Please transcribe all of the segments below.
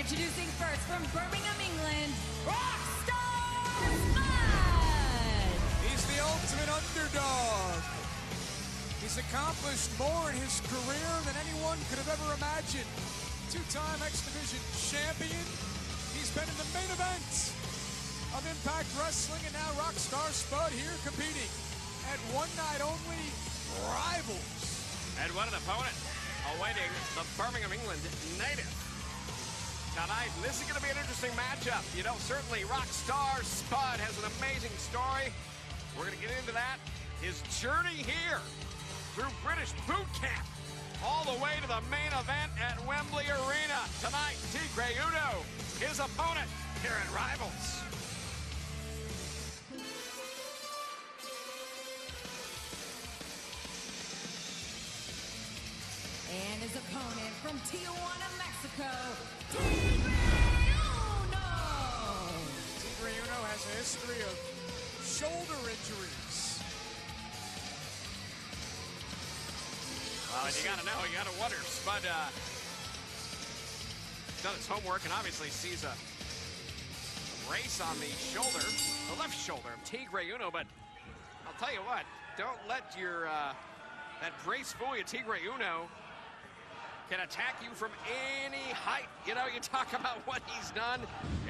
Introducing first from Birmingham, England, Rockstar Spud! He's the ultimate underdog. He's accomplished more in his career than anyone could have ever imagined. Two-time X Division champion. He's been in the main event of Impact Wrestling, and now Rockstar Spud here competing at one night only Rivals. And what an opponent awaiting the Birmingham, England native tonight. And this is going to be an interesting matchup. You know, certainly Rockstar Spud has an amazing story. We're going to get into that. His journey here through British boot camp all the way to the main event at Wembley Arena. Tonight, Tigre, his opponent here at Rivals. And his opponent from Tijuana, Mexico, Tigre! Tigre has a history of shoulder injuries. Well, and you got to know, you got to wonder. Spud done his homework and obviously sees a brace on the shoulder, the left shoulder of Tigre. But I'll tell you what, don't let your that brace fool you. Tigre can attack you from any height. You know, you talk about what he's done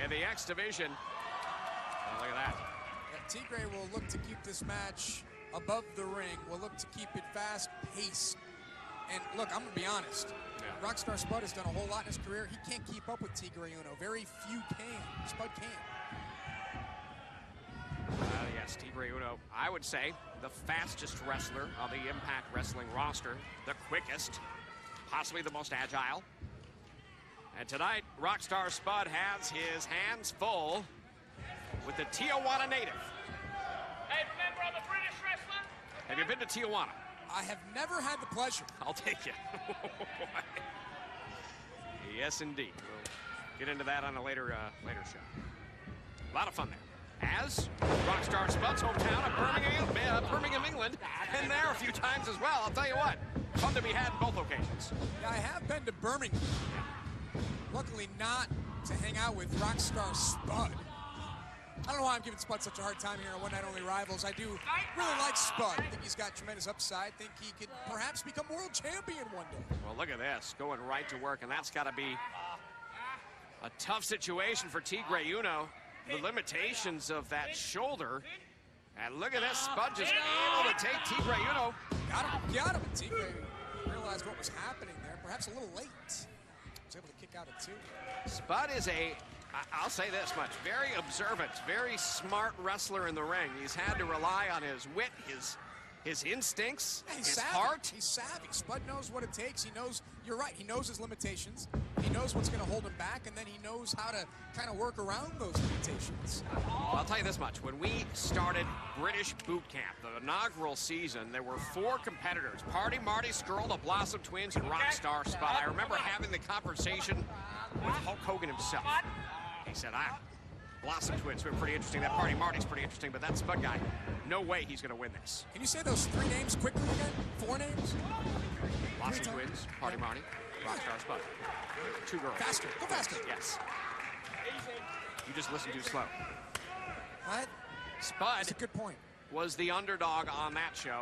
in the X Division. Oh, look at that. Yeah, Tigre will look to keep this match above the ring. Will look to keep it fast-paced. And look, I'm going to be honest. Yeah. Rockstar Spud has done a whole lot in his career. He can't keep up with Tigre. Very few can. Spud can. Yes, Tigre, I would say, the fastest wrestler on the Impact Wrestling roster. The quickest. Possibly the most agile. And tonight, Rockstar Spud has his hands full with the Tijuana native. Hey, remember I'm a British wrestler? Have you been to Tijuana? I have never had the pleasure. I'll take you. Yes, indeed. We'll get into that on a later show. A lot of fun there. As Rockstar Spud's hometown of Birmingham, England. Been there a few times as well. I'll tell you what. Fun to be had in both locations. Yeah, I have been to Birmingham. Luckily not to hang out with Rockstar Spud. I don't know why I'm giving Spud such a hard time here on One Night Only Rivals. I do really like Spud. I think he's got tremendous upside. I think he could perhaps become world champion one day. Well, look at this. Going right to work, and that's got to be a tough situation for Tigre. The limitations of that shoulder. And look at this. Spud just able to take Tigre. Got him. Tigre realized what was happening there. Perhaps a little late. Was able to kick out at two. Spud is I'll say this much, very observant, very smart wrestler in the ring. He's had to rely on his wit, his instincts, his heart. He's savvy. Spud knows what it takes. He knows, you're right, he knows his limitations. He knows what's going to hold him back, and then he knows how to kind of work around those limitations. Well, I'll tell you this much. When we started British Boot Camp, the inaugural season, there were 4 competitors. Party, Marty, Skrull, the Blossom Twins, and Rockstar Spud. I remember having the conversation with Hulk Hogan himself. He said, Blossom Twins were pretty interesting. That Party Marty's pretty interesting, but that Spud guy, no way he's going to win this. Can you say those 3 names quickly again? 4 names? Blossom Twins, Party Marty, Rockstar Spud. 2 girls. Faster. Go faster. Yes. You just listen too slow. What? Spud That's a good point. Was the underdog on that show.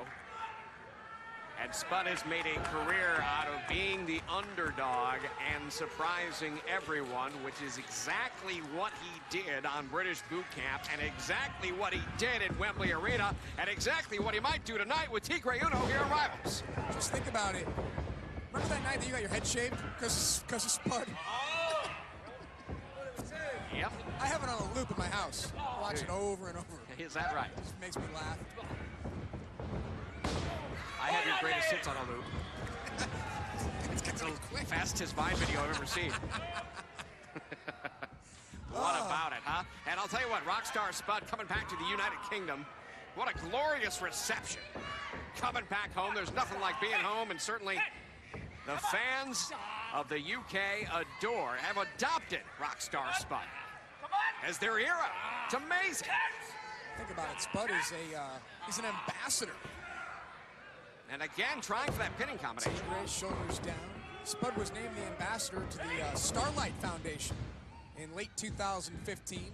And Spud has made a career out of being the underdog and surprising everyone, which is exactly what he did on British Boot Camp and exactly what he did at Wembley Arena and exactly what he might do tonight with Tigre here at Rivals. Just think about it. Remember that night that you got your head shaved because of Spud? Oh! Yep. I have it on a loop in my house. I watch it over and over. Is that right? It just makes me laugh. I have your greatest hits on a loop. It's getting quick. Fastest Vine video I've ever seen. What about it, huh? And I'll tell you what, Rockstar Spud coming back to the United Kingdom. What a glorious reception. Coming back home, there's nothing like being home, and certainly the fans of the UK have adopted Rockstar Spud as their hero. It's amazing. Think about it. Spud is he's an ambassador. And again, trying for that pinning combination. Tigre, shoulders down. Spud was named the ambassador to the Starlight Foundation in late 2015.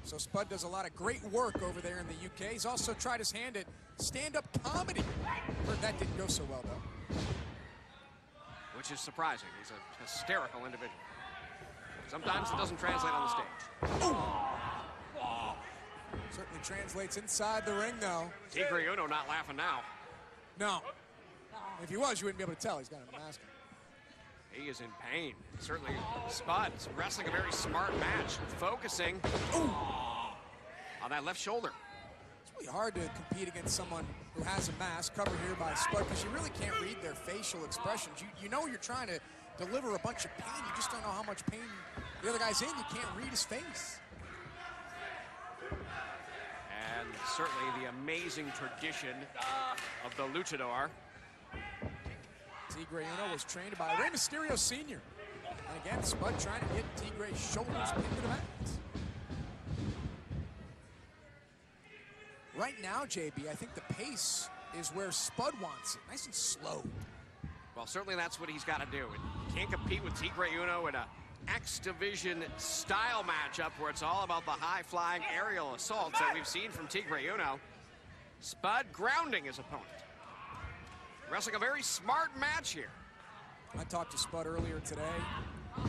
So Spud does a lot of great work over there in the UK. He's also tried his hand at stand-up comedy. Heard that didn't go so well, though. Which is surprising. He's a hysterical individual. Sometimes it doesn't translate on the stage. Ooh. Certainly translates inside the ring, though. Tigre Uno not laughing now. No. If he was, you wouldn't be able to tell. He's got a mask on. He is in pain. Certainly, Spud's wrestling a very smart match, focusing on that left shoulder. It's really hard to compete against someone who has a mask covered here by Spud because you really can't read their facial expressions. You know you're trying to deliver a bunch of pain. You just don't know how much pain the other guy's in. You can't read his face. And certainly the amazing tradition of the luchador. Tigre Uno was trained by Rey Mysterio Sr. And again, Spud trying to get Tigre's shoulders into the mat. Right now, JB, I think the pace is where Spud wants it. Nice and slow. Well, certainly that's what he's got to do. You can't compete with Tigre Uno in a X Division style matchup where it's all about the high-flying aerial assaults that we've seen from Tigre Uno. Spud grounding his opponent. Wrestling a very smart match here. I talked to Spud earlier today.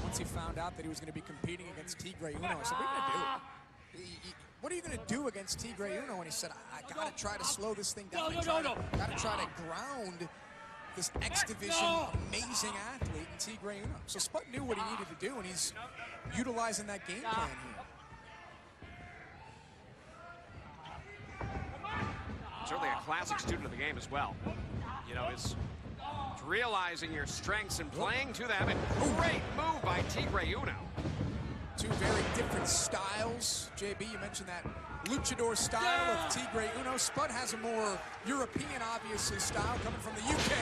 Once he found out that he was going to be competing against Tigre Uno, I said, what are you going to do? What are you going to do against Tigre Uno? And he said, I got to try to slow this thing down. Got to try to ground this X Division amazing athlete in Tigre Uno. So Spud knew what he needed to do, and he's utilizing that game plan here. Certainly a classic student of the game as well. You know, it's realizing your strengths and playing to them. And great move by Tigre Uno. Two very different styles. JB, you mentioned that luchador style of Tigre Uno. Spud has a more European, obviously, style coming from the UK.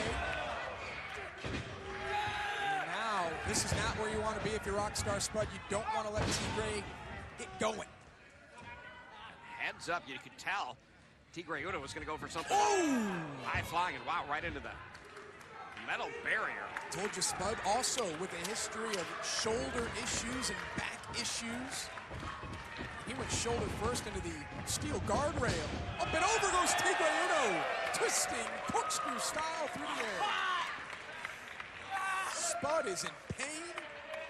And now, this is not where you want to be if you're Rockstar Spud. You don't want to let Tigre get going. Heads up, you could tell Tigre Uno was going to go for something high flying and wow, right into the metal barrier. Told you Spud also with a history of shoulder issues and back issues. He went shoulder first into the steel guardrail. Up and over goes Tigre Uno. Twisting corkscrew style through the air. Spud is in pain.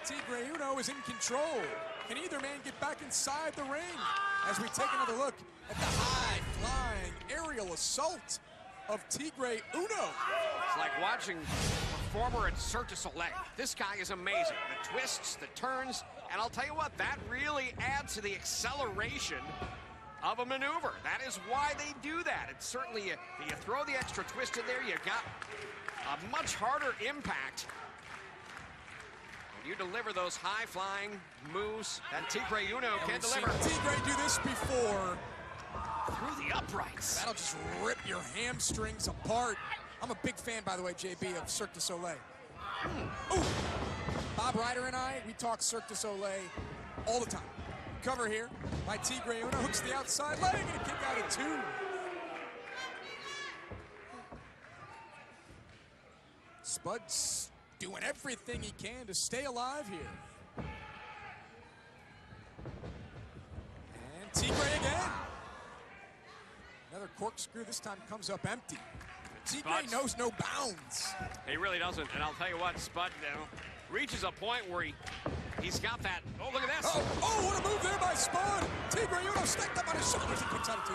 Tigre Uno is in control. Can either man get back inside the ring? As we take another look at the high-flying aerial assault of Tigre Uno. It's like watching a performer at Cirque du Soleil. This guy is amazing. The twists, the turns, and I'll tell you what, that really adds to the acceleration of a maneuver. That is why they do that. It's certainly, you throw the extra twist in there, you got a much harder impact. You deliver those high-flying moves that Tigre Uno can deliver. Tigre do this before. Through the uprights. That'll just rip your hamstrings apart. I'm a big fan, by the way, JB, of Cirque du Soleil. Ooh. Bob Ryder and I, we talk Cirque du Soleil all the time. Cover here by Tigre Uno. Hooks the outside leg and a kick out at 2. Spud's doing everything he can to stay alive here. And Tigre again. Another corkscrew, this time comes up empty. Tigre knows no bounds. He really doesn't, and I'll tell you what, Spud reaches a point where he's got that, oh, look at this. Oh, what a move there by Spud. Tigre Uno stacked up on his shoulders and kicks out at 2.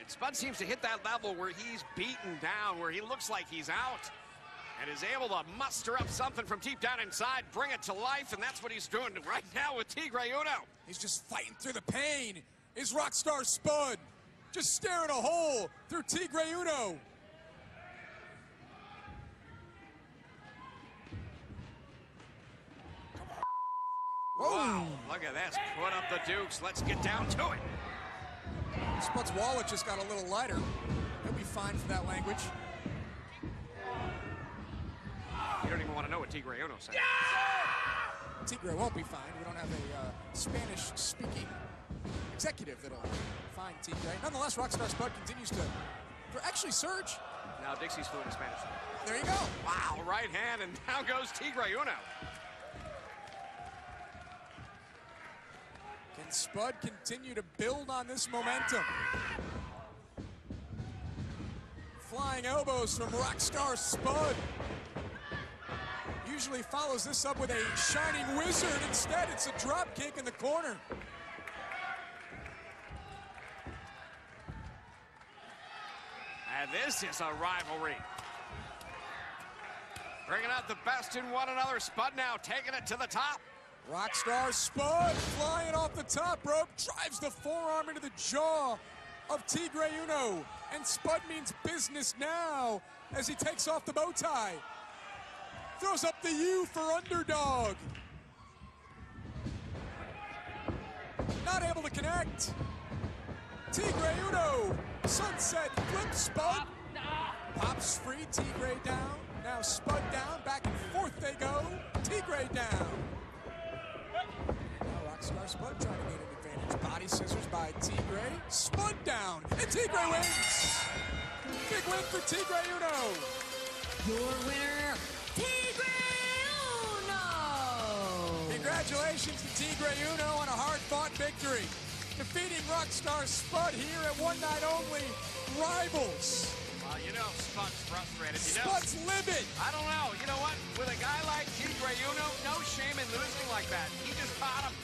And Spud seems to hit that level where he's beaten down, where he looks like he's out, and is able to muster up something from deep down inside, bring it to life, and that's what he's doing right now with Tigre Uno. He's just fighting through the pain. Is Rockstar Spud just staring a hole through Tigre Uno. Wow, look at this. Put up the dukes. Let's get down to it. Spud's wallet just got a little lighter. He'll be fine for that language. You don't even want to know what Tigre Uno said. Tigre won't be fine. We don't have a Spanish-speaking executive that'll find Tigre. Nonetheless, Rockstar Spud continues to actually surge Now Dixie's fluent in Spanish. There you go. Wow, right hand, and down goes Tigre Uno. Can Spud continue to build on this momentum? Flying elbows from Rockstar Spud. Usually follows this up with a shining wizard. Instead, it's a drop kick in the corner. And this is a rivalry. Bringing out the best in one another. Spud now taking it to the top. Rockstar Spud flying off the top rope, drives the forearm into the jaw of Tigre Uno. And Spud means business now as he takes off the bow tie. Throws up the U for underdog. Not able to connect. Tigre Uno, sunset flip Spud. Pops free, Tigre down. Now Spud down, back and forth they go. Tigre down. Now Rockstar Spud trying to get an advantage. Body scissors by Tigre. Spud down, and Tigre wins. Big win for Tigre Uno. Your winner, Tigre Uno. Congratulations to Tigre Uno on a hard-fought victory. Defeating Rockstar Spud here at One Night Only Rivals. Well, you know Spud's frustrated. Spud's livid. I don't know. You know what? With a guy like Tigre Uno, no shame in losing like that. He just caught him.